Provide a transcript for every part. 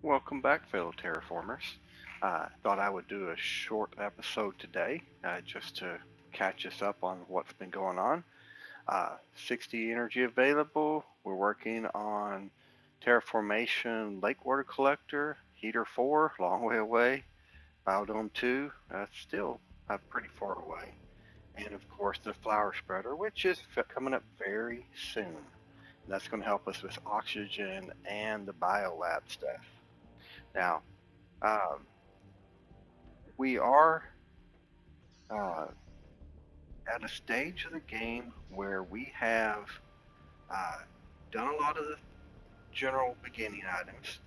Welcome back, fellow terraformers. Thought I would do a short episode today just to catch us up on what's been going on. 60 energy available. We're working on terraformation lake water collector, heater 4, long way away, biodome 2, still pretty far away. And of course the flower spreader, which is coming up very soon. That's going to help us with oxygen and the biolab stuff. Now, um, we are at a stage of the game where we have done a lot of the general beginning items,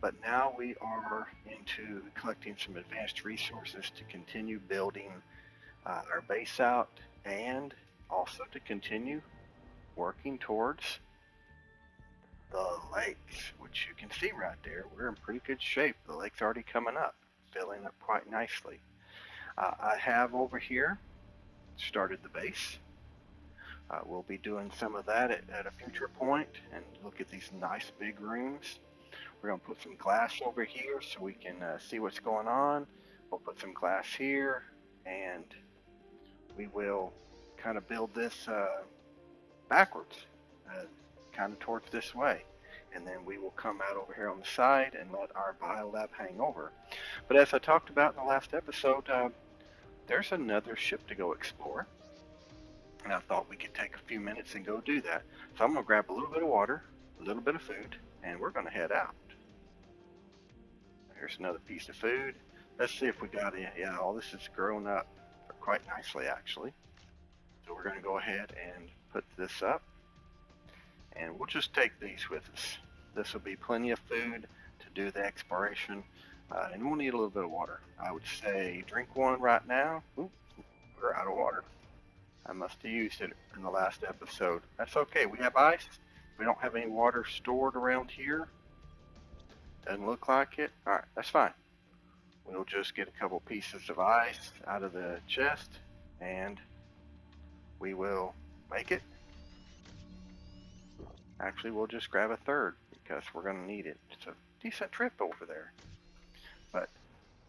but now we are into collecting some advanced resources to continue building our base out and also to continue working towards the lakes, which you can see right there. We're in pretty good shape. The lake's already coming up, filling up quite nicely. I have over here started the base. We'll be doing some of that at a future point, and look at these nice big rooms. We're going to put some glass over here so we can see what's going on. We'll put some glass here, and we will kind of build this backwards, kind of towards this way. And then we will come out over here on the side and let our biolab hang over. But as I talked about in the last episode, there's another ship to go explore. And I thought we could take a few minutes and go do that. So I'm going to grab a little bit of water, a little bit of food, and we're going to head out. Here's another piece of food. Let's see if we got it. Yeah, all this is grown up quite nicely, actually. So we're going to go ahead and put this up. And we'll just take these with us. This will be plenty of food to do the exploration. And we'll need a little bit of water. I would say drink one right now. Ooh, we're out of water. I must have used it in the last episode. That's okay. We have ice. We don't have any water stored around here. Doesn't look like it. All right, that's fine. We'll just get a couple pieces of ice out of the chest, and we will make it. Actually, we'll just grab a third because we're going to need it. It's a decent trip over there. But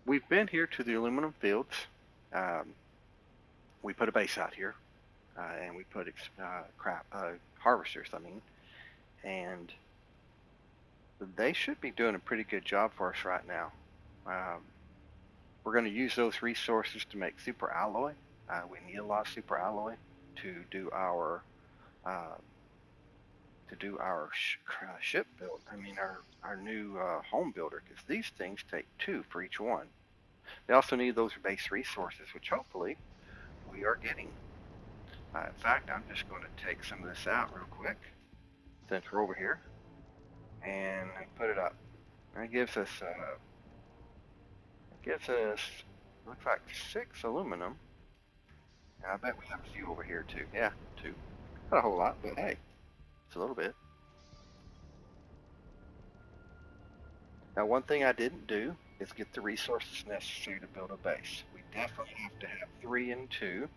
we've been here to the aluminum fields. We put a base out here, and we put harvesters, and they should be doing a pretty good job for us right now. We're going to use those resources to make super alloy. We need a lot of super alloy to do our ship build. Our new home builder, because these things take 2 for each one. They also need those base resources, which hopefully we are getting. In fact, I'm just going to take some of this out real quick since we're over here and put it up. And it gives us looks like 6 aluminum. And I bet we have a few over here too. Yeah, 2. Not a whole lot, but hey, it's a little bit. Now, one thing I didn't do is get the resources necessary to build a base. We definitely have to have 3 and 2.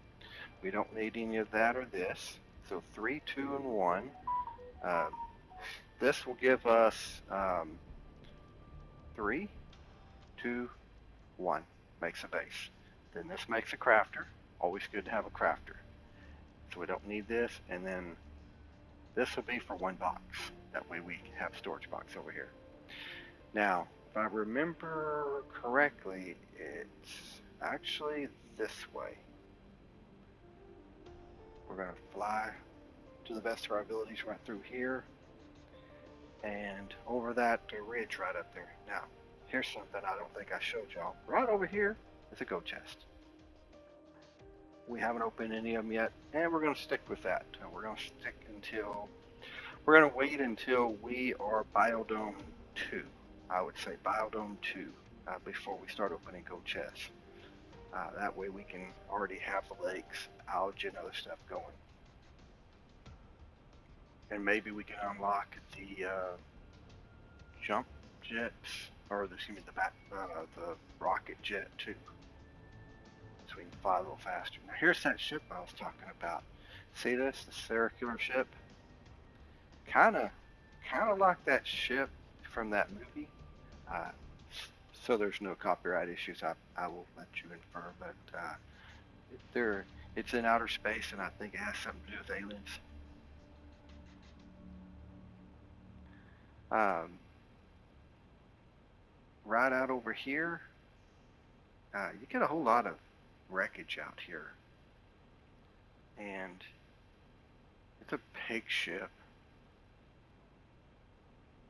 We don't need any of that or this. So 3, 2, and 1. This will give us 3, 2, 1. Makes a base. Then this makes a crafter. Always good to have a crafter. So we don't need this. And then this will be for 1 box. That way we have storage box over here. Now, if I remember correctly, it's actually this way. We're going to fly to the best of our abilities right through here and over that ridge right up there. Now, here's something I don't think I showed y'all. Right over here is a gold chest. We haven't opened any of them yet, and we're going to stick with that. We're going to wait until we are biodome 2. I would say biodome 2 before we start opening gold chests. That way we can already have the lakes, algae, and other stuff going. And maybe we can unlock the jump jets, or the rocket jet too. So we can fly a little faster. Now here's that ship I was talking about. See this? The circular ship? Kind of like that ship from that movie. Uh, so there's no copyright issues. I will let you infer, but there it's in outer space, and I think it has something to do with aliens. Right out over here, you get a whole lot of wreckage out here, and it's a pig ship.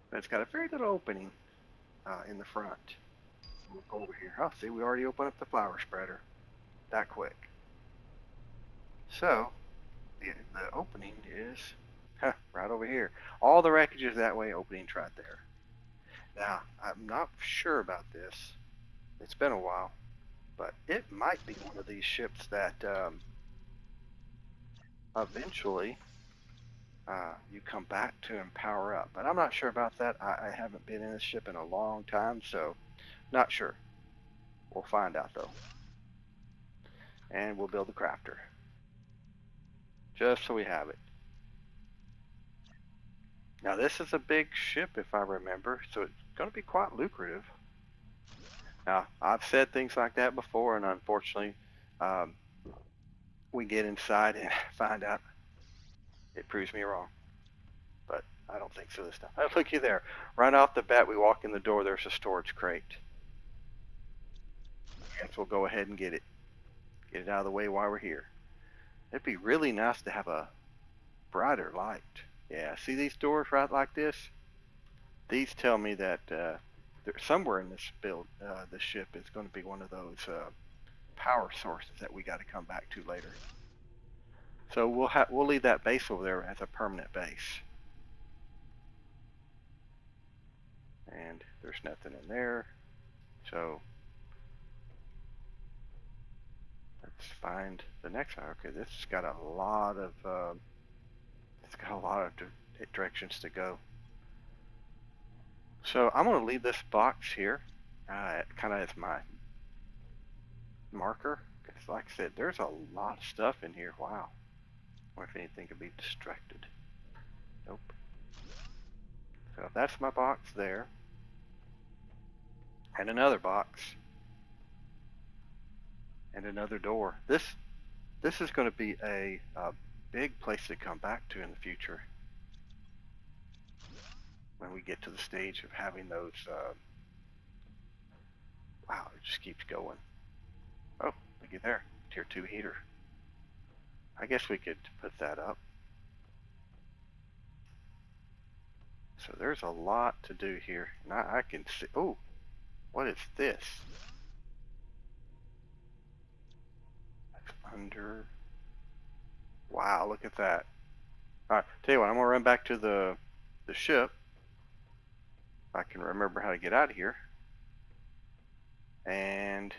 But it's got a very little opening in the front. We'll go over here. Oh, see, we already opened up the flower spreader that quick. So the opening is right over here. All the wreckage is that way. Opening's right there. Now, I'm not sure about this. It's been a while, but it might be one of these ships that eventually you come back to and power up. But I'm not sure about that. I haven't been in this ship in a long time, so not sure. We'll find out though. And we'll build the crafter. Just so we have it. Now this is a big ship if I remember, so it's going to be quite lucrative. Now, I've said things like that before, and unfortunately, we get inside and find out it proves me wrong. But I don't think so this time. Oh, looky there. Right off the bat, we walk in the door, there's a storage crate. I guess we'll go ahead and get it. Get it out of the way while we're here. It'd be really nice to have a brighter light. Yeah, see these doors right like this? These tell me that somewhere in this the ship is going to be one of those power sources that we got to come back to later. So we'll leave that base over there as a permanent base. And there's nothing in there. So let's find the next one. Okay, this has got a lot of directions to go. So I'm going to leave this box here, kind of as my marker. Because like I said, there's a lot of stuff in here. Wow. I wonder if anything could be distracted. Nope. So that's my box there. And another box. And another door. This is going to be a big place to come back to in the future. When we get to the stage of having those, wow, it just keeps going. Oh, look at there, tier 2 heater. I guess we could put that up. So there's a lot to do here. And I can see, oh, what is this? That's under, wow, look at that. All right, tell you what, I'm gonna run back to the ship. If I can remember how to get out of here. And,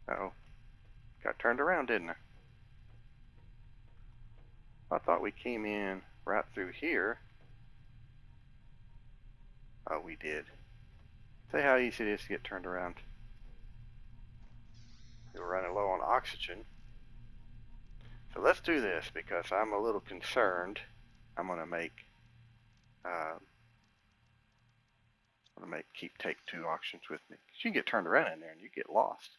uh-oh, got turned around, didn't I? I thought we came in right through here. Oh, we did. See how easy it is to get turned around. We're running low on oxygen. So let's do this because I'm a little concerned. I'm gonna take 2 oxygens with me. 'Cause you can get turned around in there and you get lost.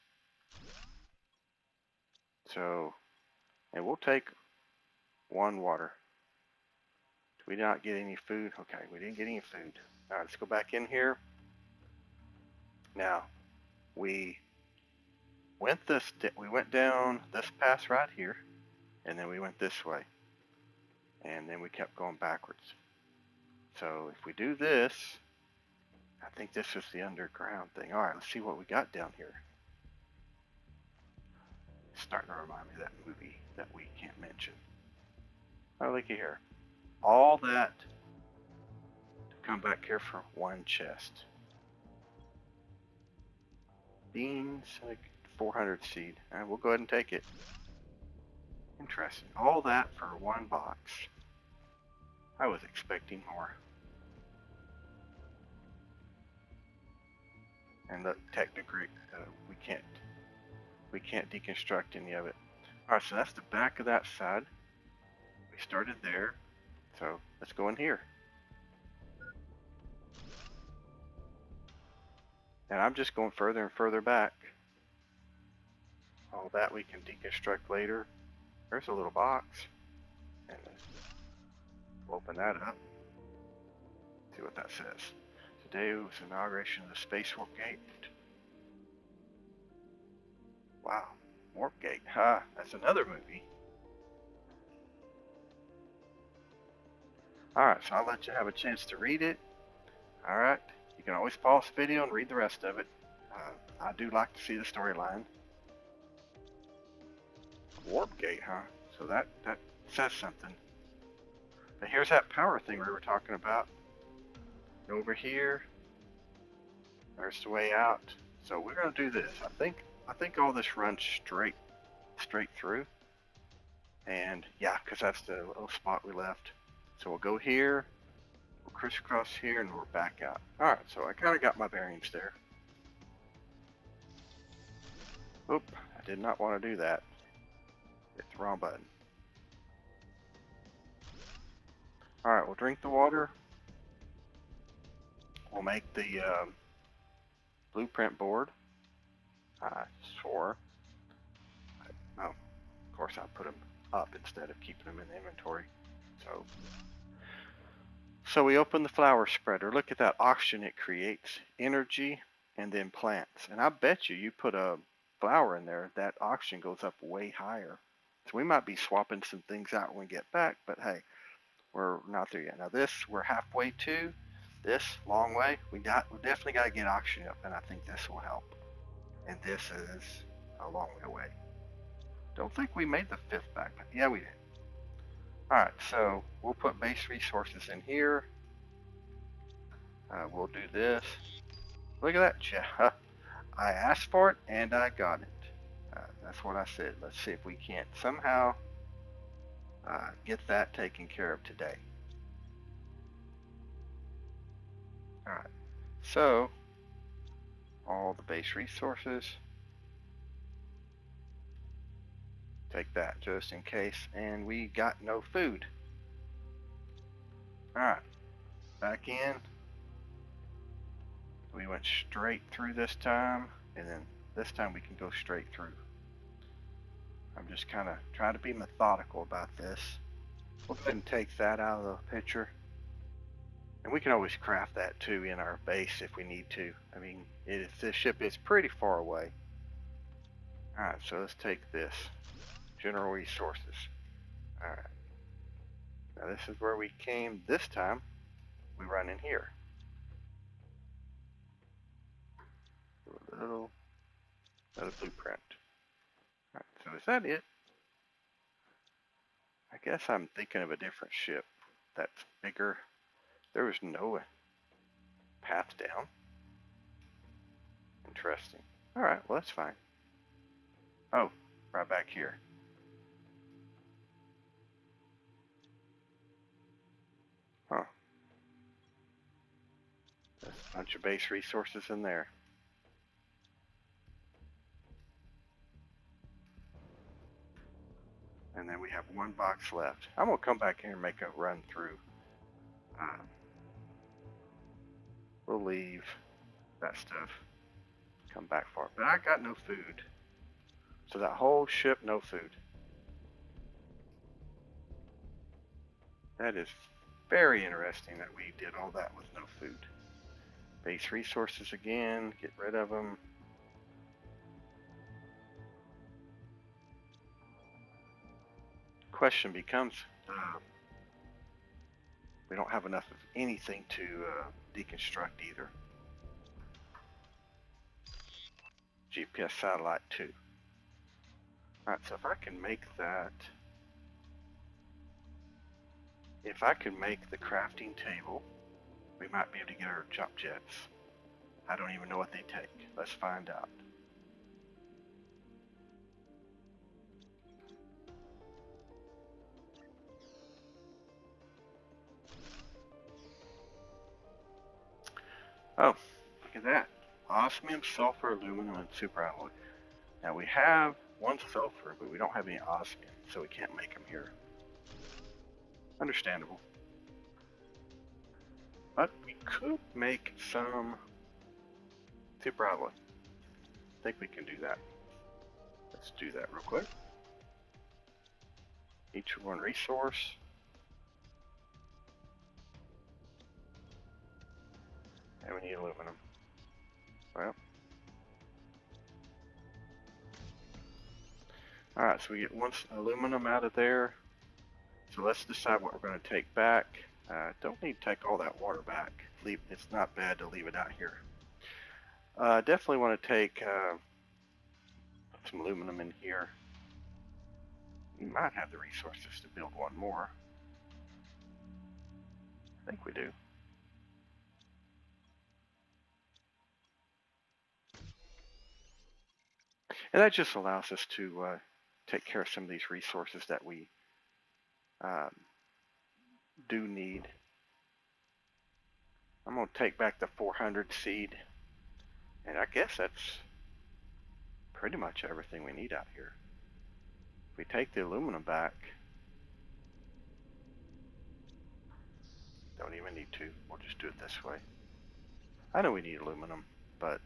So, and we'll take 1 water. Did we not get any food? Okay, we didn't get any food. All right, let's go back in here. Now, we went down this path right here, and then we went this way, and then we kept going backwards. So if we do this, I think this is the underground thing. All right, let's see what we got down here. It's starting to remind me of that movie that we can't mention. Oh, looky here. All that to come back here for 1 chest. Beans, like 400 seed. All right, we'll go ahead and take it. Interesting. All that for 1 box. I was expecting more. And look, technically, we can't deconstruct any of it. All right, so that's the back of that side. We started there, so let's go in here. And I'm just going further and further back. All that we can deconstruct later. There's a little box. And we'll open that up. See what that says. Today was the inauguration of the Space Warp Gate. Wow. Warp Gate. Huh. That's another movie. Alright, so I'll let you have a chance to read it. Alright. You can always pause the video and read the rest of it. I do like to see the storyline. Warp Gate, huh? So that says something. But here's that power thing we were talking about. Over here, there's the way out. So we're gonna do this. I think all this runs straight through. And yeah, because that's the little spot we left. So we'll go here, we'll crisscross here, and we're back out. All right, so I kind of got my bearings there. Oop, I did not want to do that. Hit the wrong button. All right, we'll drink the water. We'll make the blueprint board. Sure. Oh, of course I put them up instead of keeping them in the inventory. So we open the flower spreader. Look at that oxygen it creates. Energy and then plants. And I bet you put a flower in there, that oxygen goes up way higher. So we might be swapping some things out when we get back, but hey, we're not there yet. Now this, we're halfway to this long way. We definitely got to get oxygen up, and I think this will help. And this is a long way away. Don't think we made the 5th backpack. Yeah, we did. Alright, so we'll put base resources in here. We'll do this. Look at that. Yeah, I asked for it and I got it. That's what I said. Let's see if we can't somehow get that taken care of today. Alright, so all the base resources. Take that just in case, and we got no food. Alright, back in. We went straight through this time, and then this time we can go straight through. I'm just kind of trying to be methodical about this. We'll go ahead and take that out of the picture. And we can always craft that too in our base if we need to. I mean, this ship is pretty far away. Alright, so let's take this. General resources. Alright. Now this is where we came this time. We run in here. Do a little blueprint. Alright, so is that it? I guess I'm thinking of a different ship that's bigger. There was no path down. Interesting. Alright, well that's fine. Oh, right back here. Huh. There's a bunch of base resources in there. And then we have one box left. I'm going to come back here and make a run through. We'll leave that stuff. Come back for it. But I got no food. So that whole ship, no food. That is very interesting that we did all that with no food. Base resources again. Get rid of them. Question becomes, we don't have enough of anything to deconstruct either. GPS satellite 2. Alright, so if I can make that, if I can make the crafting table, we might be able to get our jump jets. I don't even know what they take. Let's find out. Oh, look at that. Osmium, sulfur, aluminum, and superalloy. Now we have one sulfur, but we don't have any osmium, so we can't make them here. Understandable. But we could make some Super alloy. I think we can do that. Let's do that real quick. Each one resource. And we need aluminum. Well. Alright, so we get one aluminum out of there. So let's decide what we're going to take back. Don't need to take all that water back. It's not bad to leave it out here. Definitely want to take some aluminum in here. We might have the resources to build one more. I think we do. And that just allows us to take care of some of these resources that we do need. I'm going to take back the 400 seed. And I guess that's pretty much everything we need out here. If we take the aluminum back, don't even need to. We'll just do it this way. I know we need aluminum, but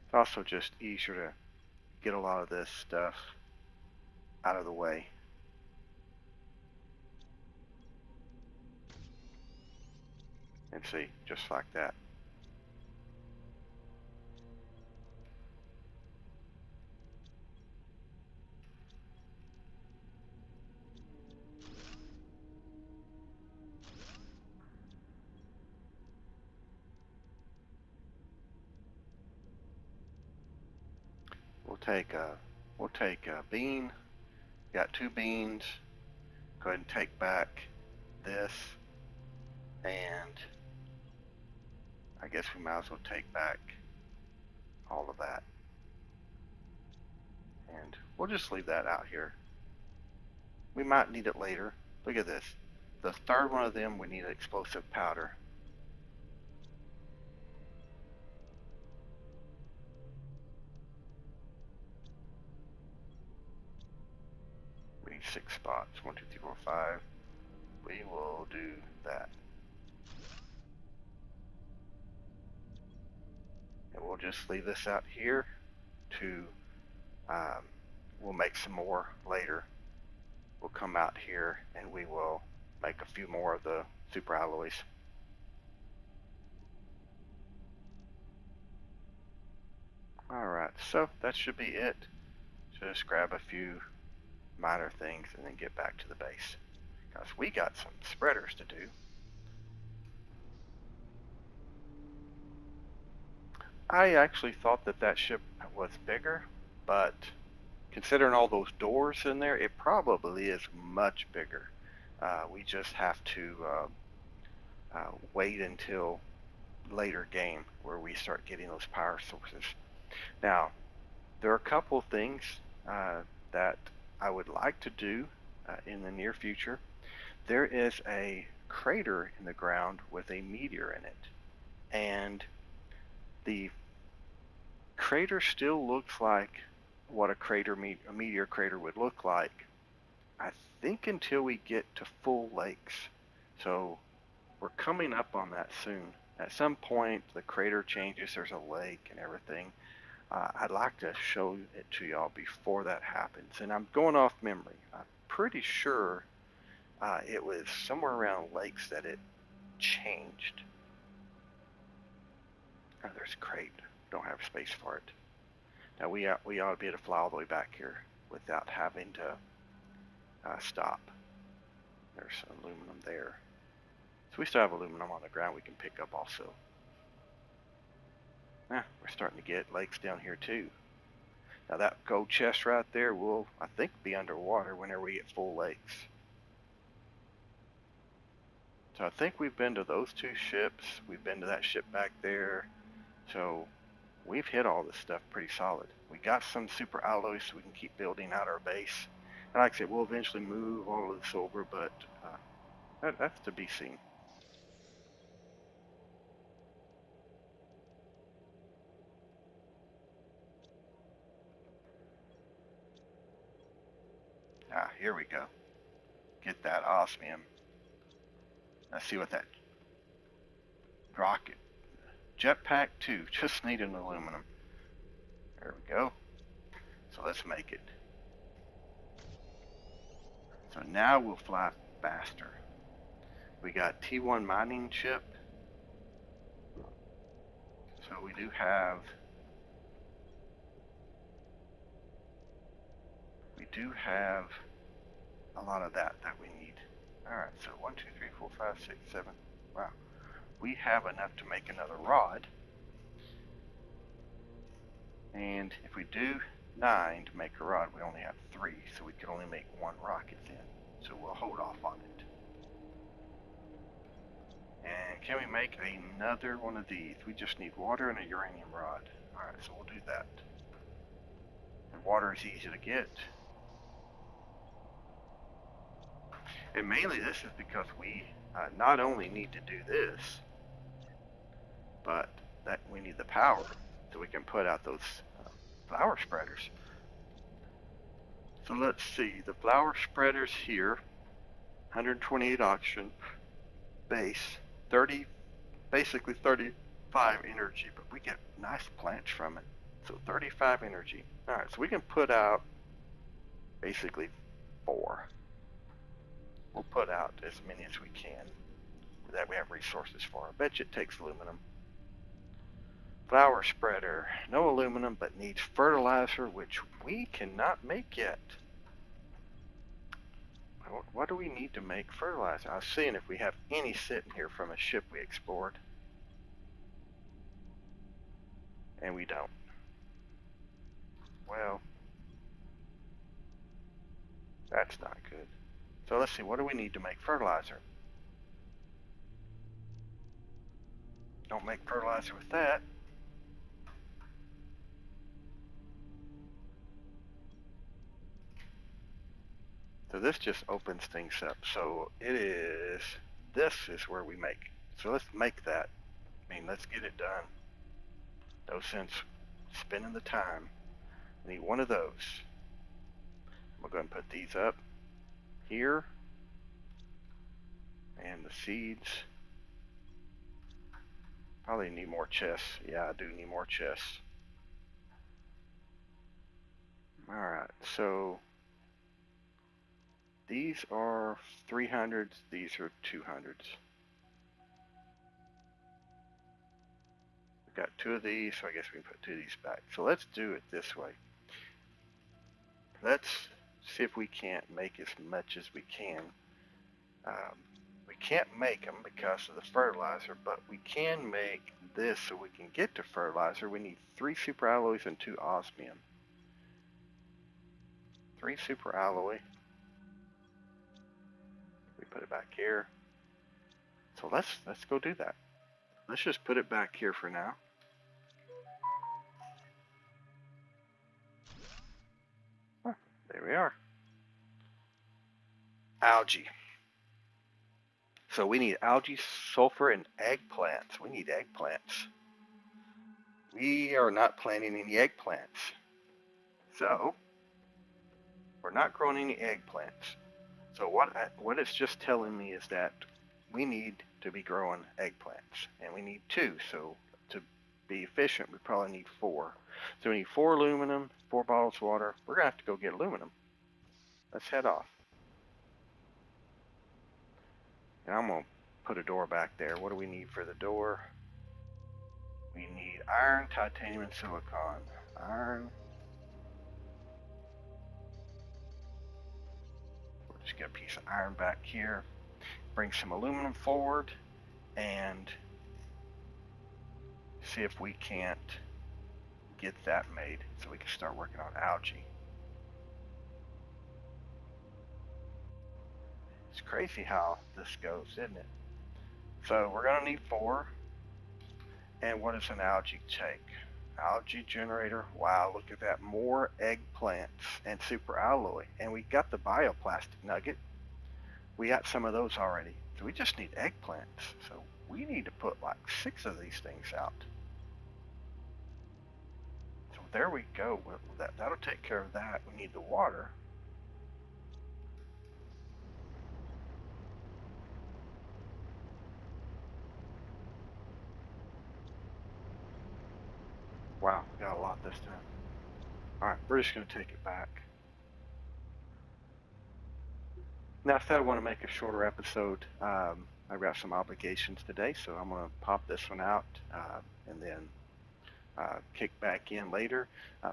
it's also just easier to get a lot of this stuff out of the way. And see, just like that. We'll take a bean. Got 2 beans. Go ahead and take back this, and I guess we might as well take back all of that. And we'll just leave that out here. We might need it later. Look at this. The third one of them, we need explosive powder. We need 6 spots. 1, 2, 3, 4, 5. We will do that. And we'll just leave this out here to, we'll make some more later. We'll come out here and we will make a few more of the super alloys. Alright, so that should be it. So just grab a few minor things and then get back to the base. Because we got some spreaders to do. I actually thought that that ship was bigger, but considering all those doors in there, it probably is much bigger. We just have to wait until later game where we start getting those power sources. Now, there are a couple of things that I would like to do in the near future. There is a crater in the ground with a meteor in it, and the crater still looks like what a meteor crater would look like, I think, until we get to full lakes. So we're coming up on that soon. At some point the crater changes, there's a lake and everything. I'd like to show it to y'all before that happens, and I'm going off memory. I'm pretty sure it was somewhere around lakes that it changed. Oh, there's a crate. Don't have space for it. Now we ought to be able to fly all the way back here without having to stop. There's some aluminum there. So we still have aluminum on the ground we can pick up also. We're starting to get lakes down here too. Now that gold chest right there will, I think, be underwater whenever we get full lakes. So I think we've been to those 2 ships. We've been to that ship back there. So we've hit all this stuff pretty solid. We got some super alloys so we can keep building out our base. And like I said, we'll eventually move all of this over, but that's to be seen. Here we go. Get that osmium. Let's see what that rocket Jetpack 2, just need an aluminum. There we go. So let's make it. So now we'll fly faster. We got T1 mining chip. So we do have a lot of that we need. Alright, so 1, 2, 3, 4, 5, 6, 7. Wow. We have enough to make another rod. And if we do 9 to make a rod, we only have 3, so we can only make 1 rocket then. So we'll hold off on it. And can we make another one of these? We just need water and a uranium rod. Alright, so we'll do that. And water is easy to get. And mainly this is because we not only need to do this, but that we need the power so we can put out those flower spreaders. So let's see, the flower spreaders here, 128 oxygen, base, 30, basically 35 energy, but we get nice plants from it. So 35 energy. Alright, so we can put out basically 4. We'll put out as many as we can that we have resources for. I bet you it takes aluminum. Flower spreader, no aluminum, but needs fertilizer, which we cannot make yet. What do we need to make fertilizer? I was seeing if we have any sitting here from a ship we explored. And we don't. Well, that's not good. So let's see, what do we need to make fertilizer? Don't make fertilizer with that. So this just opens things up. So this is where we make. So let's make that. I mean, let's get it done. No sense spending the time. We need one of those. We're going to put these up here. And the seeds. Probably need more chests. Yeah, I do need more chests. Alright, so these are 300s, these are 200s. We've got 2 of these, so I guess we can put 2 of these back. So let's do it this way. Let's see if we can't make as much as we can. We can't make them because of the fertilizer, but we can make this so we can get to fertilizer. We need 3 super alloys and 2 osmium. 3 super alloy. We put it back here. So let's go do that. Let's just put it back here for now. Oh, there we are. Algae. So we need algae, sulfur, and eggplants. We need eggplants. We are not planting any eggplants. So we're not growing any eggplants. So what it's just telling me is that we need to be growing eggplants. And we need 2. So to be efficient, we probably need 4. So we need 4 aluminum, 4 bottles of water. We're going to have to go get aluminum. Let's head off. And I'm going to put a door back there. What do we need for the door? We need iron, titanium, and silicon. Iron. We'll just get a piece of iron back here. Bring some aluminum forward and see if we can't get that made so we can start working on algae. It's crazy how this goes, isn't it? So we're going to need 4. And what does an algae take? Algae generator. Wow, look at that. More eggplants and super alloy. And we got the bioplastic nugget. We got some of those already. So we just need eggplants. So we need to put like 6 of these things out. So there we go. That'll take care of that. We need the water. Wow, we got a lot this time. Alright, we're just going to take it back. Now, I said I want to make a shorter episode. I've got some obligations today, so I'm going to pop this one out and then kick back in later.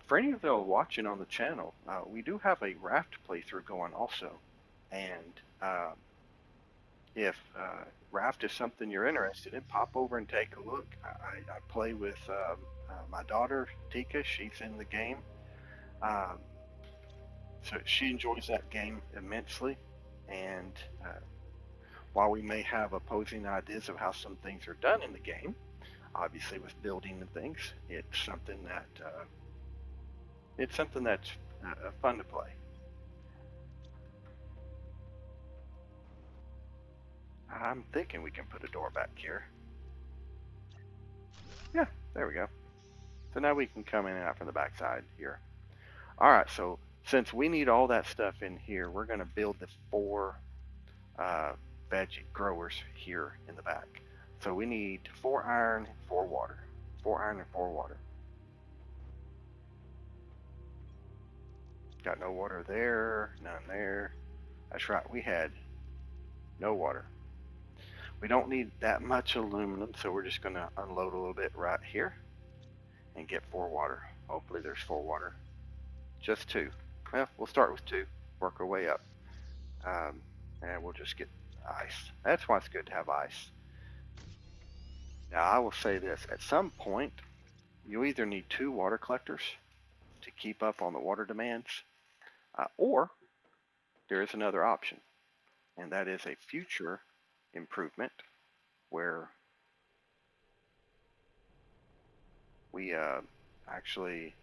For any of you watching on the channel, we do have a raft playthrough going also. And if raft is something you're interested in, pop over and take a look. I play with my daughter, Tika. She's in the game. So she enjoys that game immensely. And while we may have opposing ideas of how some things are done in the game, obviously with building and things, it's something that's fun to play. I'm thinking we can put a door back here. Yeah, there we go. So now we can come in and out from the back side here. Alright, so since we need all that stuff in here, we're going to build the 4 veggie growers here in the back. So we need 4 iron, 4 water. 4 iron and 4 water. Got no water there, none there. That's right, we had no water. We don't need that much aluminum, so we're just going to unload a little bit right here and get 4 water. Hopefully there's 4 water. Just 2. Well, we'll start with 2, work our way up. And we'll just get ice. That's why it's good to have ice. Now, I will say this. At some point, you either need 2 water collectors to keep up on the water demands, or there is another option, and that is a future improvement where we actually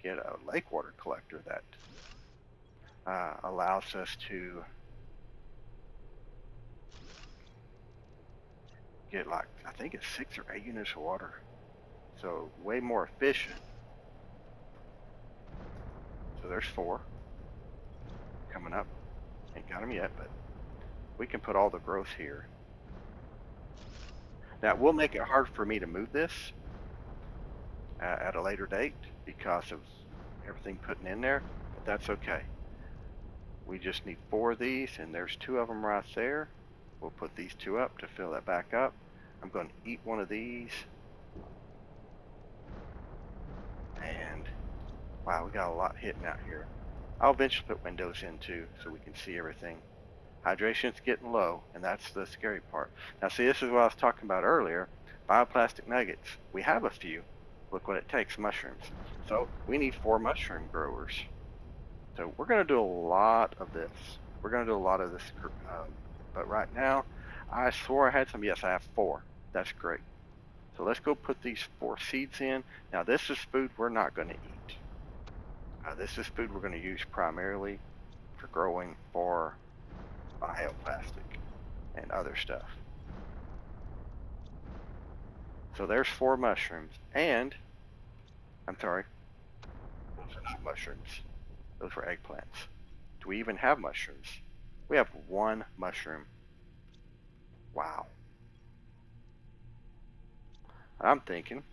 get a lake water collector that allows us to get, like, I think it's 6 or 8 units of water. So way more efficient. So there's 4 coming up. Ain't got them yet, but we can put all the growth here. Now, it will make it hard for me to move this at a later date because of everything putting in there, but that's okay. We just need 4 of these, and there's 2 of them right there. We'll put these 2 up to fill that back up. I'm going to eat one of these. And wow, we got a lot hitting out here. I'll eventually put windows in too so we can see everything. Hydration's getting low, and that's the scary part. Now see, this is what I was talking about earlier. Bioplastic nuggets. We have a few. Look what it takes, mushrooms. So we need 4 mushroom growers. So we're going to do a lot of this. We're going to do a lot of this. But right now, I swore I had some. Yes, I have 4. That's great. So let's go put these 4 seeds in. Now this is food we're not going to eat. This is food we're going to use primarily for growing for bioplastic and other stuff. So there's 4 mushrooms. And, I'm sorry, those are not mushrooms. Those were eggplants. Do we even have mushrooms? We have 1 mushroom. Wow. I'm thinking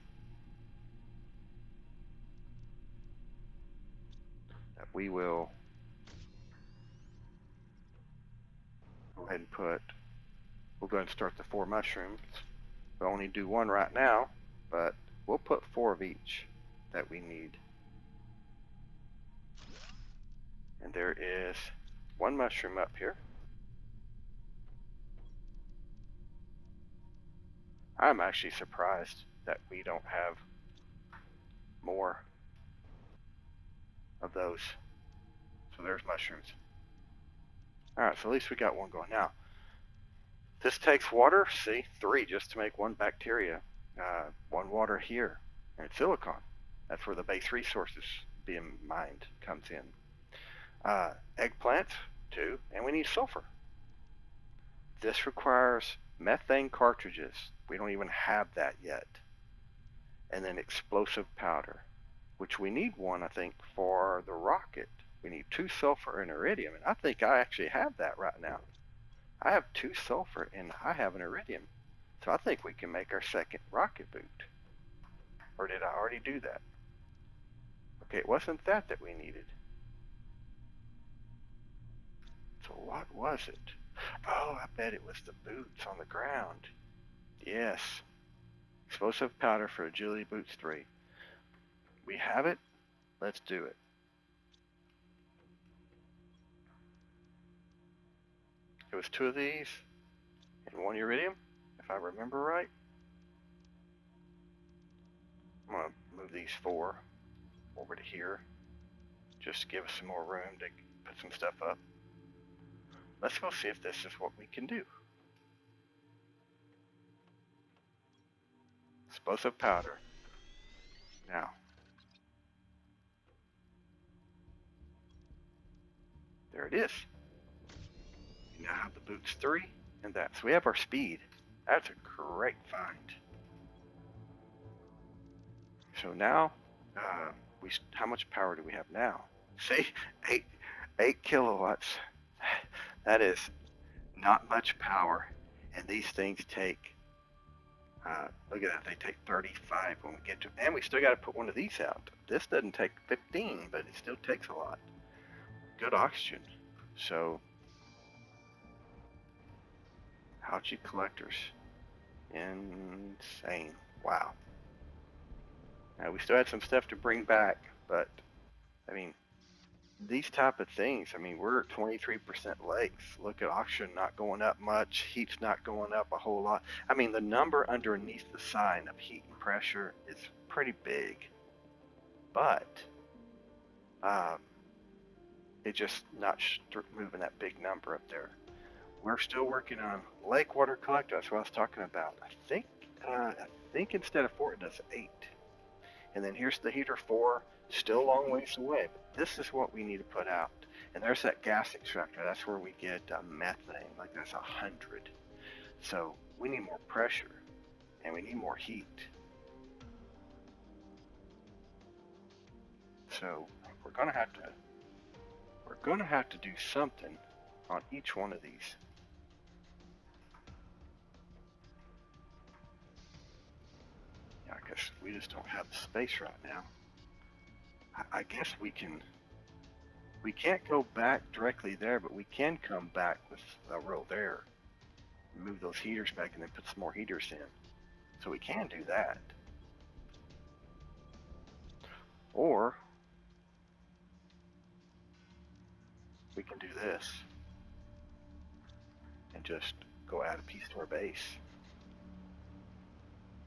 that we will go ahead and we'll go ahead and start the 4 mushrooms. We'll only do 1 right now, but we'll put 4 of each that we need. And there is 1 mushroom up here. I'm actually surprised that we don't have more of those. So there's mushrooms. Alright, so at least we got 1 going. Now, this takes water, see, 3 just to make 1 bacteria. 1 water here, and silicon. That's where the base resources being mined comes in. Eggplants, 2, and we need sulfur. This requires methane cartridges. We don't even have that yet. And then explosive powder, which we need 1, I think, for the rocket. We need 2 sulfur and iridium, and I think I actually have that right now. I have 2 sulfur and I have an iridium. So I think we can make our 2nd rocket boot. Or did I already do that? Okay, it wasn't that we needed. So what was it? Oh, I bet it was the boots on the ground. Yes. Explosive powder for Agility Boots 3. We have it. Let's do it. It was 2 of these and 1 iridium, if I remember right. I'm going to move these 4 over to here. Just to give us some more room to put some stuff up. Let's go see if this is what we can do. Explosive powder. Now. There it is. We now have the boots 3 and that. So we have our speed. That's a great find. So now, how much power do we have now? See, 8 kilowatts. That is not much power. And these things take, look at that, they take 35 when we get to, and we still got to put one of these out. This doesn't take 15, but it still takes a lot. Good oxygen. So, algae collectors. Insane. Wow. Now, we still had some stuff to bring back, but, I mean, these type of things, I mean, we're at 23% lakes. Look at oxygen not going up much, heat's not going up a whole lot. I mean, the number underneath the sign of heat and pressure is pretty big, but it's just not moving that big number up there. We're still working on lake water collector. That's what I was talking about. I think instead of 4, it does 8. And then here's the heater 4, still a long ways away, but this is what we need to put out. And there's that gas extractor. That's where we get methane, like that's 100. So we need more pressure, and we need more heat. So we're gonna have to do something on each one of these. Yeah, I guess we just don't have the space right now. I guess we can't go back directly there, but we can come back with a row there. Move those heaters back and then put some more heaters in. So we can do that. Or we can do this and just go add a piece to our base.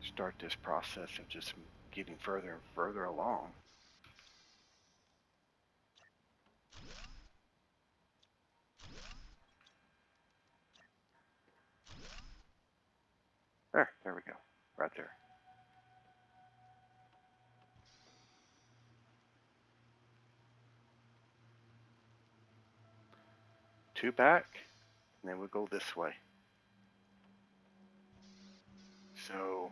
Start this process of just getting further and further along. There we go, right there. Two back, and then we'll go this way. So,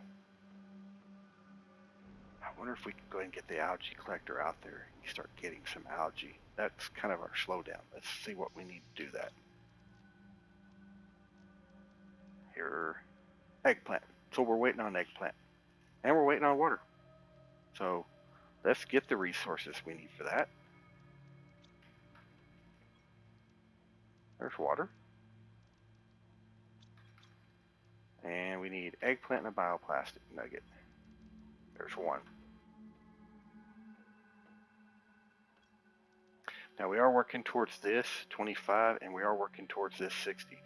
I wonder if we can go ahead and get the algae collector out there and start getting some algae. That's kind of our slowdown. Let's see what we need to do that. Here, eggplant. So we're waiting on eggplant. And we're waiting on water. So let's get the resources we need for that. There's water. And we need eggplant and a bioplastic nugget. There's one. Now we are working towards this 25, and we are working towards this 60.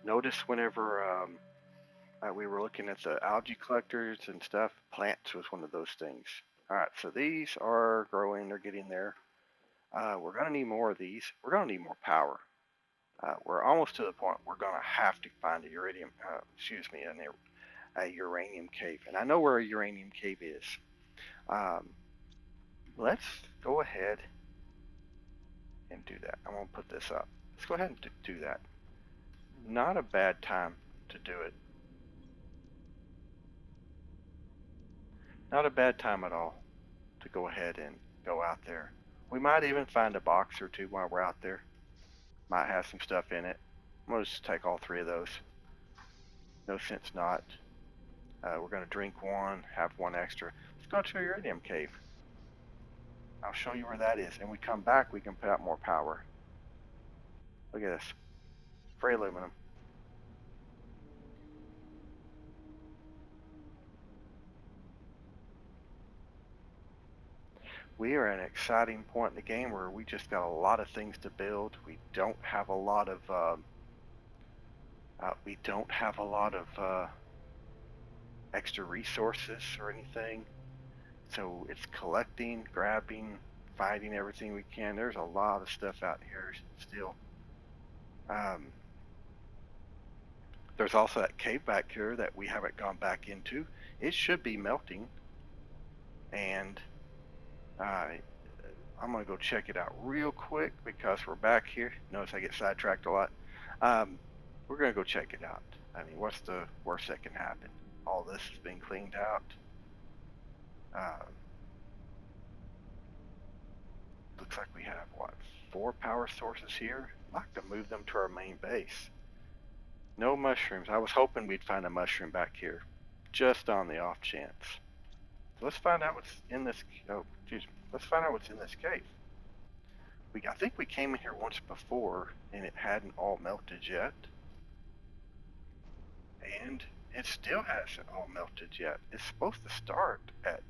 Notice whenever we were looking at the algae collectors and stuff, plants was one of those things. All right, so these are growing, they're getting there. We're going to need more of these. We're going to need more power. We're almost to the point we're going to have to find a uranium cave. And I know where a uranium cave is. Let's go ahead and do that. I'm going to put this up. Let's go ahead and do that. Not a bad time to do it. Not a bad time at all to go ahead and go out there. We might even find a box or two while we're out there. Might have some stuff in it. I'm going to just take all 3 of those. No sense not. We're going to drink one, have one extra. Let's go to a uranium cave. I'll show you where that is. And we come back, we can put out more power. Look at this. Free aluminum. We are at an exciting point in the game where we just got a lot of things to build. We don't have a lot of extra resources or anything. So it's collecting, grabbing, finding everything we can. There's a lot of stuff out here still. There's also that cave back here that we haven't gone back into. It should be melting, and I'm going to go check it out real quick because we're back here. Notice I get sidetracked a lot. We're going to go check it out. I mean, what's the worst that can happen? All this has been cleaned out. Looks like we have, what, 4 power sources here? I'd like to move them to our main base. No mushrooms. I was hoping we'd find a mushroom back here, just on the off chance. So let's find out what's in this. Oh, excuse me. Let's find out what's in this cave. I think we came in here once before, and it hadn't all melted yet. And it still hasn't all melted yet. It's supposed to start at.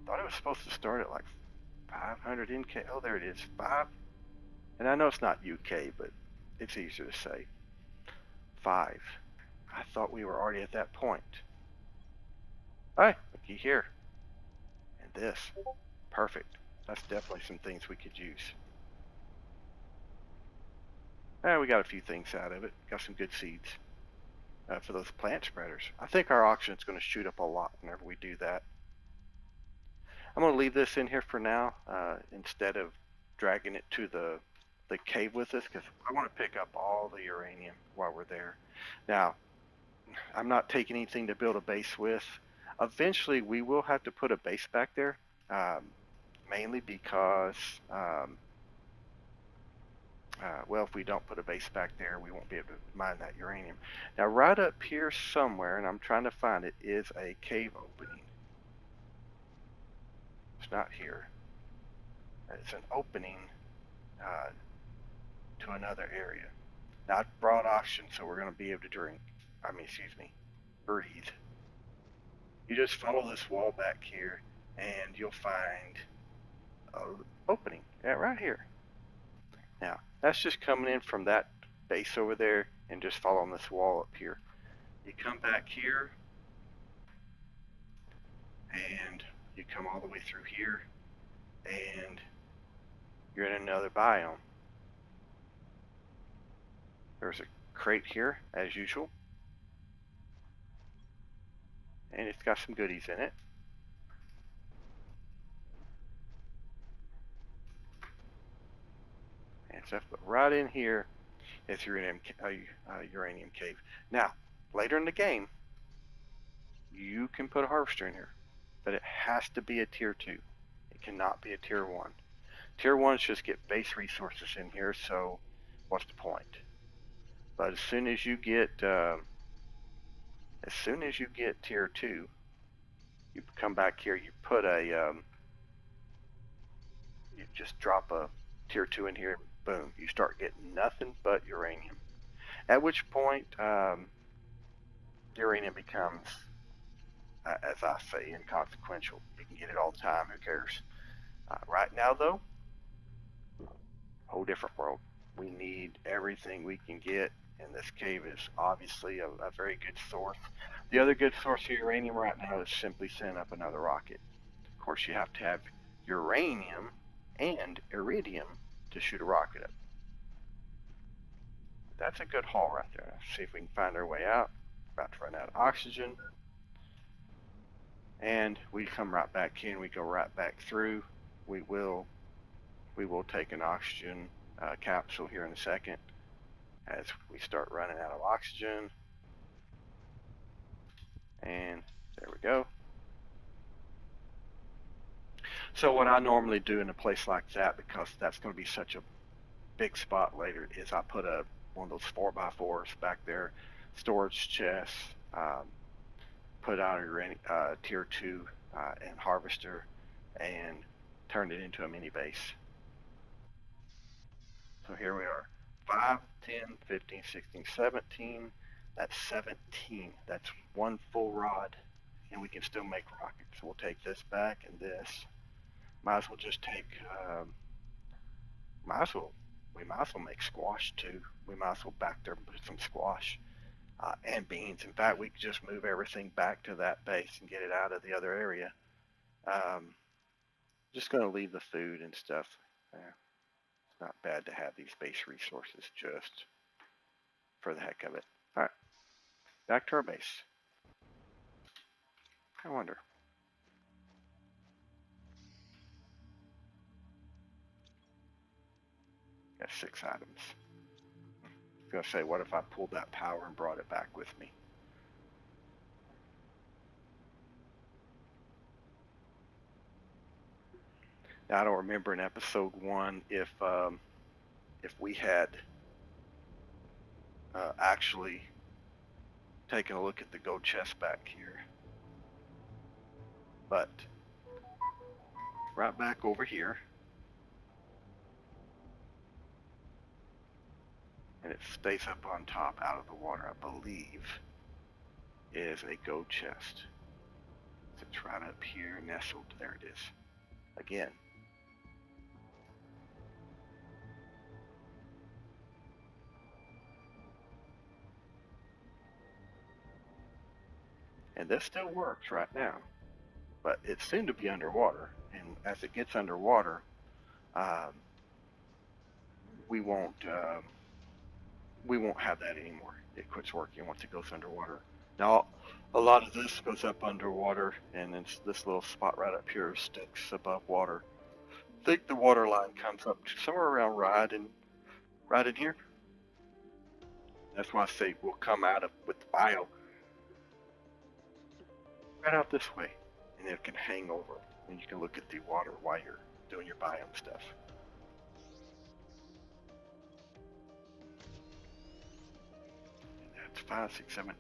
I thought it was supposed to start at like 500 NK. Oh, there it is. 5. And I know it's not UK, but it's easier to say. 5. I thought we were already at that point. Hey, looky here. And this. Perfect. That's definitely some things we could use. We got a few things out of it. Got some good seeds for those plant spreaders. I think our oxygen's going to shoot up a lot whenever we do that. I'm going to leave this in here for now instead of dragging it to the cave with us, because I want to pick up all the uranium while we're there. Now, I'm not taking anything to build a base with. Eventually, we will have to put a base back there, mainly because, well, if we don't put a base back there, we won't be able to mine that uranium. Now, right up here somewhere, and I'm trying to find it, is a cave opening. It's not here. It's an opening to another area. Now, I brought oxygen, so we're going to be able to breathe. You just follow this wall back here, and you'll find an opening. Yeah, right here. Now, that's just coming in from that base over there, and just following this wall up here. You come back here, and you come all the way through here, and you're in another biome. There's a crate here, as usual, and it's got some goodies in it. And stuff, but right in here is uranium cave. Now, later in the game, you can put a harvester in here, but it has to be a tier 2. It cannot be a tier 1. Tier 1s just get base resources in here, so what's the point? But as soon as you get tier 2, you come back here, you put you just drop a tier 2 in here, boom, you start getting nothing but uranium. At which point, uranium becomes, as I say, inconsequential. You can get it all the time, who cares? Right now, though, whole different world. We need everything we can get, and this cave is obviously a very good source. The other good source of uranium right now is simply sending up another rocket. Of course, you have to have uranium and iridium to shoot a rocket up. That's a good haul right there. Let's see if we can find our way out. About to run out of oxygen. And we come right back in, we go right back through. We will take an oxygen capsule here in a second as we start running out of oxygen. And there we go. So what I normally do in a place like that, because that's going to be such a big spot later, is I put one of those 4x4s back there, storage chests, put out a tier 2 and harvester, and turned it into a mini base. So here we are, 5, 10, 15, 16, 17. That's 17. That's one full rod, and we can still make rockets. So we'll take this back and this. Might as well just take, we might as well make squash too. We might as well back there and put some squash and beans. In fact, we could just move everything back to that base and get it out of the other area. Just going to leave the food and stuff. It's not bad to have these base resources just for the heck of it. All right, back to our base. I wonder. Got 6 items. I was going to say, what if I pulled that power and brought it back with me? Now, I don't remember in episode 1 if we had actually taken a look at the gold chest back here. But right back over here, and it stays up on top out of the water, I believe, is a gold chest. It's right up here, nestled. There it is. Again. And this still works right now, but it's soon to be underwater. And as it gets underwater, we won't have that anymore. It quits working once it goes underwater. Now, a lot of this goes up underwater, and then this little spot right up here sticks above water. I think the water line comes up to somewhere around right in here. That's why I say we'll come out of with the bio right out this way, and it can hang over, and you can look at the water while you're doing your biome stuff. And that's 5, 6, 7,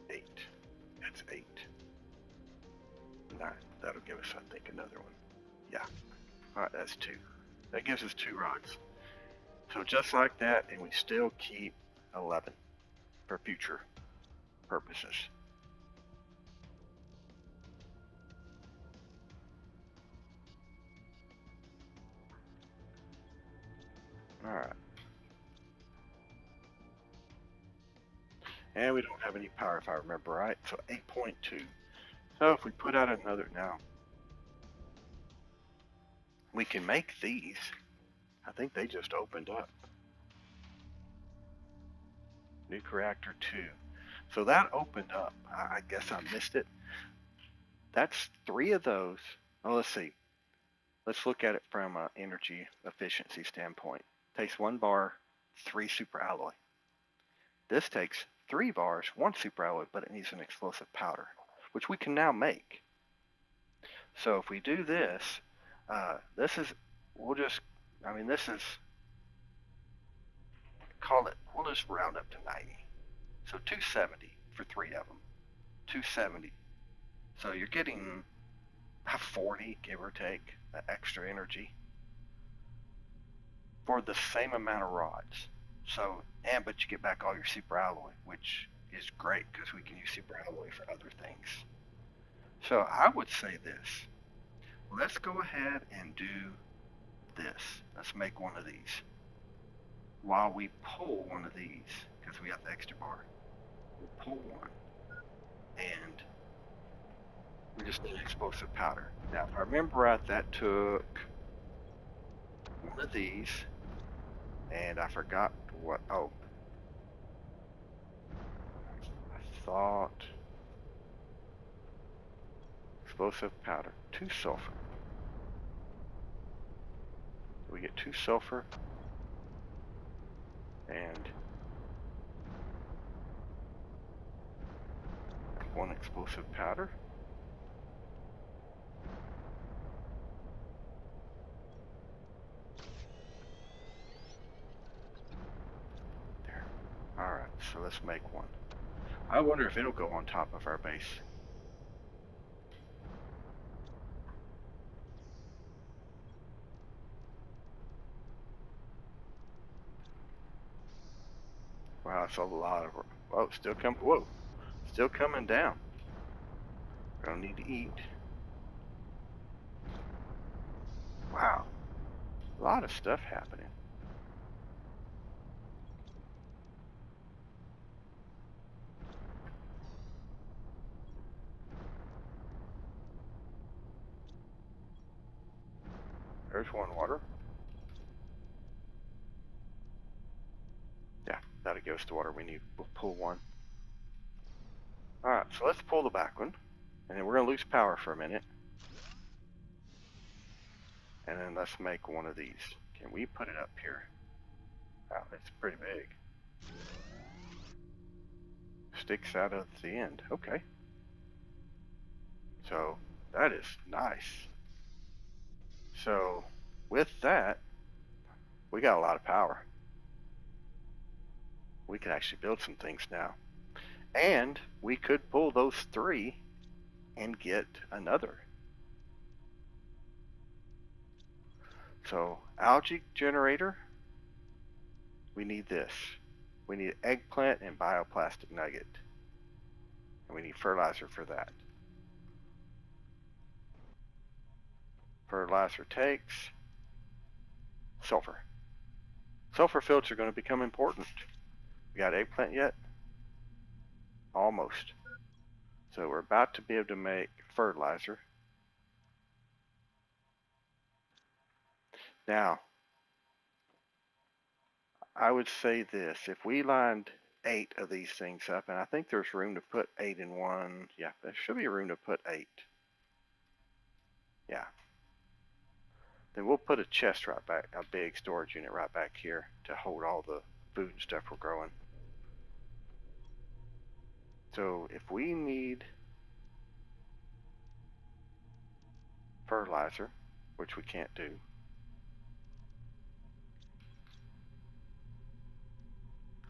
8. That's 8. 9. That'll give us, I think, another one. Yeah. All right, that's 2. That gives us 2 rods. So just like that, and we still keep 11 for future purposes. All right. And we don't have any power if I remember right, so 8.2. So if we put out another now, we can make these. I think they just opened up. Nuke reactor 2. So that opened up. I guess I missed it. That's 3 of those. Oh, let's see. Let's look at it from an energy efficiency standpoint. Takes 1 bar, 3 super alloy. This takes 3 bars, 1 super alloy, but it needs an explosive powder, which we can now make. So if we do this, this is, this is, we'll just round up to 90. So 270 for 3 of them. 270. So you're getting 40, give or take, extra energy for the same amount of rods. So, but you get back all your super alloy, which is great because we can use super alloy for other things. So I would say this. Let's go ahead and do this. Let's make one of these. While we pull one of these, because we got the extra bar, we'll pull one, and we just need explosive powder. Now, if I remember right, that took one of these, and I forgot what, I thought explosive powder, 2 sulfur. We get 2 sulfur, and 1 explosive powder. There. Alright, so let's make one. I wonder if it'll go on top of our base. Wow, that's a lot of. Whoa, still coming. Whoa, still coming down. We're gonna need to eat. Wow, a lot of stuff happening. There's one water. Yeah, that'll give us the water we need. We'll pull one. Alright, so let's pull the back one. And then we're going to lose power for a minute. And then let's make one of these. Can we put it up here? Wow, it's pretty big. Sticks out of the end. Okay. So, that is nice. So, with that, we got a lot of power. We can actually build some things now. And we could pull those 3 and get another. So, algae generator, we need this. We need eggplant and bioplastic nugget. And we need fertilizer for that. Fertilizer takes sulfur. Sulfur fields are going to become important. We got eggplant yet? Almost. So we're about to be able to make fertilizer. Now, I would say this. If we lined 8 of these things up, and I think there's room to put 8 in one. Yeah, there should be room to put 8. Yeah. Then we'll put a chest right back, a big storage unit right back here to hold all the food and stuff we're growing. So if we need fertilizer, which we can't do,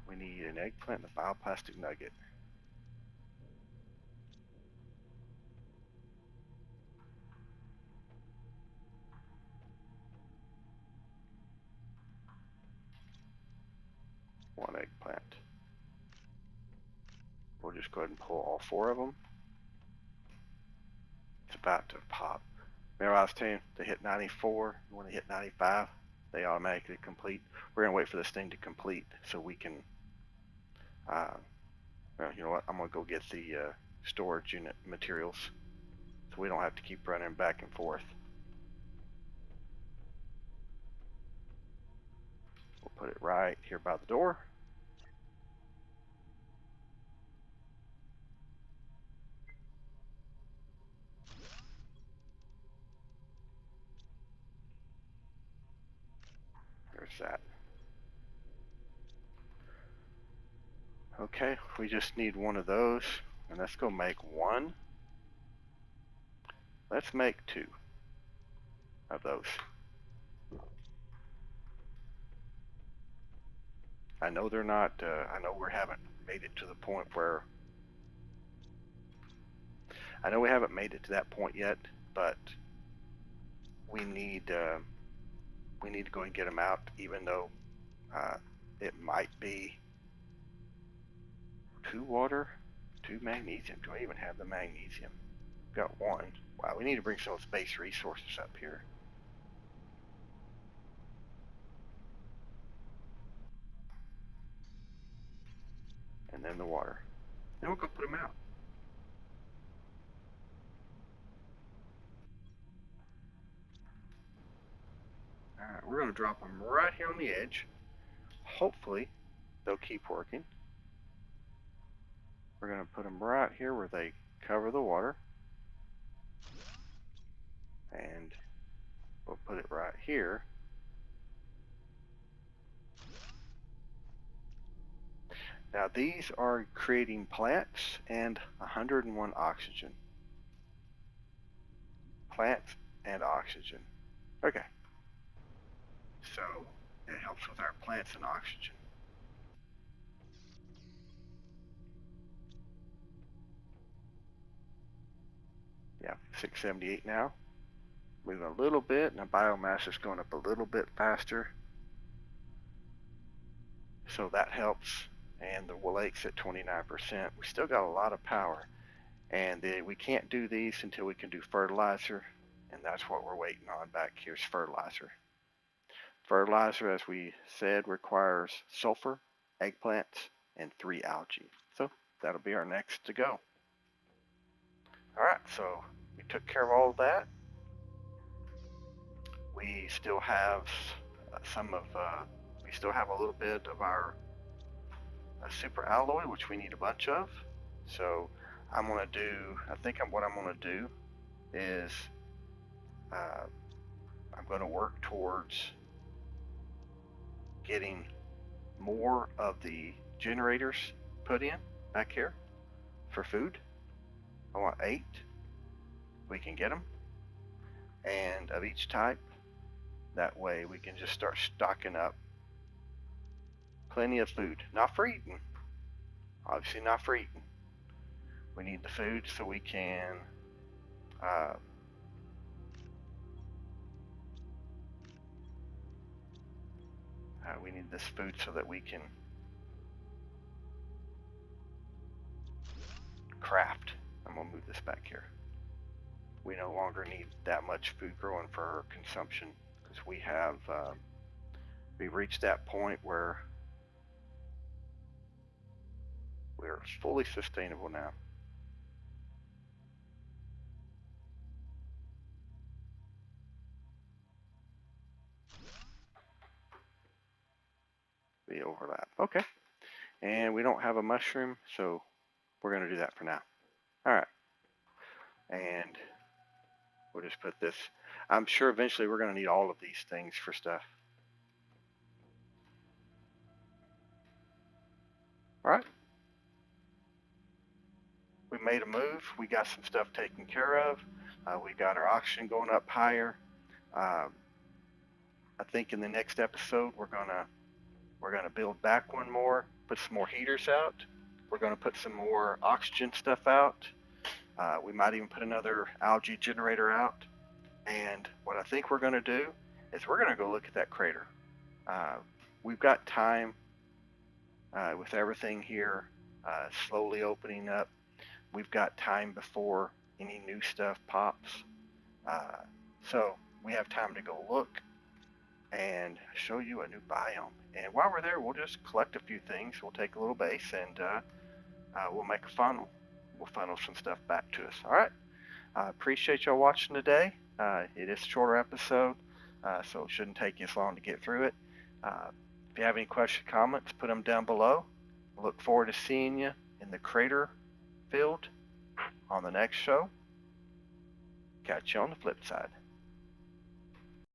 we need an eggplant and a bioplastic nugget. One eggplant. We'll just go ahead and pull all 4 of them. It's about to pop. Remember I was telling you, they hit 94, when they hit 95, they automatically complete. We're going to wait for this thing to complete so we can, well, you know what, I'm going to go get the storage unit materials so we don't have to keep running back and forth. We'll put it right here by the door. There's that. Okay, we just need one of those, and let's go make 1. Let's make 2 of those. I know they're not, I know we haven't made it to the point where, I know we haven't made it to that point yet, but we need to go and get them out, even though it might be 2 water, 2 magnesium. Do I even have the magnesium? Got 1. Wow, we need to bring some space resources up here. And then the water. Then we'll go put them out. Alright, we're going to drop them right here on the edge. Hopefully, they'll keep working. We're going to put them right here where they cover the water. And we'll put it right here. Now these are creating plants and 101 oxygen. Plants and oxygen. Okay. So it helps with our plants and oxygen. Yeah, 678 now. Moving a little bit, and the biomass is going up a little bit faster. So that helps. and the lake's at 29%. We still got a lot of power, and we can't do these until we can do fertilizer, and that's what we're waiting on back here is fertilizer. Fertilizer, as we said, requires sulfur, eggplants, and 3 algae. So that'll be our next to go. Alright, so we took care of all of that. We still have we still have a little bit of our super alloy, which we need a bunch of. So I think what I'm going to do is I'm going to work towards getting more of the generators put in back here for food. I want 8. We can get them, and of each type. That way we can just start stocking up plenty of food. Not for eating. Obviously not for eating. We need the food so we can we need this food so that we can craft. I'm going to move this back here. We no longer need that much food growing for our consumption because we've reached that point where we're fully sustainable now. The overlap. Okay. And we don't have a mushroom, so we're going to do that for now. Alright. And we'll just put this. I'm sure eventually we're going to need all of these things for stuff. Alright. We made a move. We got some stuff taken care of. We got our oxygen going up higher. I think in the next episode we're gonna build back one more, put some more heaters out. We're gonna put some more oxygen stuff out. We might even put another algae generator out. And what I think we're gonna do is we're gonna go look at that crater. We've got time with everything here slowly opening up. We've got time before any new stuff pops. So we have time to go look and show you a new biome. And while we're there, we'll just collect a few things. We'll take a little base and we'll make a funnel. We'll funnel some stuff back to us. All right. Appreciate y'all watching today. It is a shorter episode, so it shouldn't take you as long to get through it. If you have any questions, comments, put them down below. Look forward to seeing you in the crater field on the next show. Catch you on the flip side.